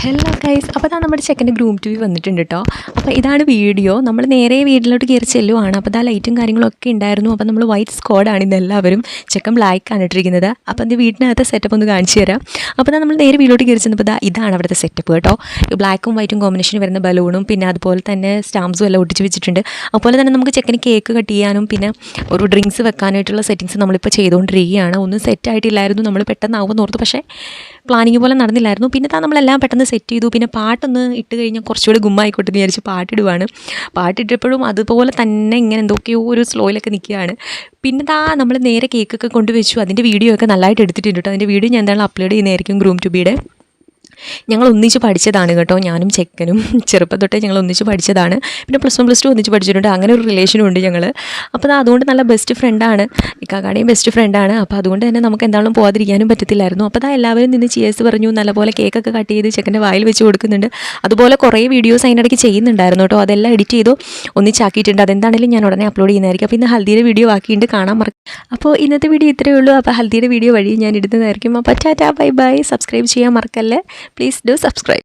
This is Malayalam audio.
ഹലോ ഗൈസ്, അപ്പോൾ നമ്മുടെ ചെക്കൻ്റെ ഗ്രൂം ടു വന്നിട്ടുണ്ട് കേട്ടോ. അപ്പോൾ ഇതാണ് വീഡിയോ. നമ്മൾ നേരെ വീട്ടിലോട്ട് കയറി ചെല്ലുവാണ്. അപ്പോൾ ഇതാ ലൈറ്റും കാര്യങ്ങളൊക്കെ ഉണ്ടായിരുന്നു. അപ്പോൾ നമ്മൾ വൈറ്റ് സ്ക്വാഡാണ് ഇതെല്ലാവരും. ചെക്കൻ ബ്ലാക്കാണ് ഇട്ടിരിക്കുന്നത്. അപ്പോൾ അത് വീട്ടിനകത്തെ സെറ്റപ്പ് ഒന്ന് കാണിച്ചു തരാം. അപ്പോൾ നമ്മൾ നേരെ വീട്ടിലോട്ട് കയറി ചെന്നപ്പോൾ ഇതാണ് അവിടുത്തെ സെറ്റപ്പ് കേട്ടോ. ബ്ലാക്കും വൈറ്റും കോമ്പിനേഷൻ വരുന്ന ബലൂണും പിന്നെ അതുപോലെ തന്നെ സ്റ്റാമ്പ്സും എല്ലാം ഒട്ടിച്ച് വെച്ചിട്ടുണ്ട്. അതുപോലെ തന്നെ നമുക്ക് ചെക്കന് കേക്ക് കട്ട് ചെയ്യാനും പിന്നെ ഒരു ഡ്രിങ്ക്സ് വെക്കാനായിട്ടുള്ള സെറ്റിങ്സ് നമ്മളിപ്പോൾ ചെയ്തുകൊണ്ടിരിക്കുകയാണ്. ഒന്നും സെറ്റായിട്ടില്ലായിരുന്നു. നമ്മൾ പെട്ടെന്നാവുമെന്ന് ഓർത്തു, പക്ഷേ പ്ലാനിങ് പോലെ നടന്നില്ലായിരുന്നു. പിന്നെ നമ്മളെല്ലാം പെട്ടെന്ന് സെറ്റ് ചെയ്തു. പിന്നെ പാട്ടൊന്ന് ഇട്ട് കഴിഞ്ഞാൽ കുറച്ചുകൂടി ഗുമ്മായിക്കോട്ടെ എന്ന് വിചാരിച്ച് പാട്ടിടുവാണ്. പാട്ടിട്ടപ്പോഴും അതുപോലെ തന്നെ ഇങ്ങനെ എന്തൊക്കെയോ ഒരു സ്ലോയിലൊക്കെ നിൽക്കുകയാണ്. പിന്നെ നമ്മൾ നേരെ കേക്കൊക്കെ കൊണ്ടുവച്ചു. അതിൻ്റെ വീഡിയോ ഒക്കെ നല്ലതായിട്ട് എടുത്തിട്ടുണ്ട് കേട്ടോ. അതിൻ്റെ വീഡിയോ ഞാൻ എന്തായാലും അപ്ലോഡ് ചെയ്യുന്നതായിരിക്കും ഗ്രൂം ടു ബിയുടെ. ഞങ്ങൾ ഒന്നിച്ച് പഠിച്ചതാണ് കേട്ടോ, ഞാനും ചെക്കനും ചെറുപ്പം തൊട്ടേ ഞങ്ങൾ ഒന്നിച്ച് പഠിച്ചതാണ്. പിന്നെ +1 +2 ഒന്നിച്ച് പഠിച്ചിട്ടുണ്ട്. അങ്ങനെ ഒരു റിലേഷനും ഉണ്ട് ഞങ്ങൾ. അപ്പോൾ അതുകൊണ്ട് നല്ല ബെസ്റ്റ് ഫ്രണ്ടാണ്, ഇക്കാക്കാടെയും ബെസ്റ്റ് ഫ്രണ്ടാണ്. അപ്പോൾ അതുകൊണ്ട് തന്നെ നമുക്ക് എന്തായാലും പോകാതിരിക്കാനും പറ്റത്തില്ലായിരുന്നു. അപ്പോൾ എല്ലാവരും നിന്ന് ചിയേഴ്സ് പറഞ്ഞു. നല്ലപോലെ കേക്കൊക്കെ കട്ട് ചെയ്ത് ചെക്കൻ്റെ വായിൽ വെച്ച് കൊടുക്കുന്നുണ്ട്. അതുപോലെ കുറേ വീഡിയോസ് അതിനിടയ്ക്ക് ചെയ്യുന്നുണ്ടായിരുന്നു കേട്ടോ. അതെല്ലാം എഡിറ്റ് ചെയ്തു ഒന്നിച്ചാക്കിയിട്ടുണ്ട്. അതെന്താണെങ്കിലും ഞാൻ ഉടനെ അപ്ലോഡ് ചെയ്യുന്നതായിരിക്കും. അപ്പോൾ ഇന്ന് ഹൽദിയുടെ വീഡിയോ ആക്കിയിട്ട് കാണാൻ അപ്പോൾ ഇന്നത്തെ വീഡിയോ ഇത്രയേ ഉള്ളൂ. അപ്പോൾ ഹൽദിയുടെ വീഡിയോ വഴി ഞാൻ ഇടുന്നതായിരിക്കും. അപ്പോൾ ടാറ്റാ ബൈ ബൈ. സബ്സ്ക്രൈബ് ചെയ്യാൻ മറക്കല്ലേ. Please do subscribe.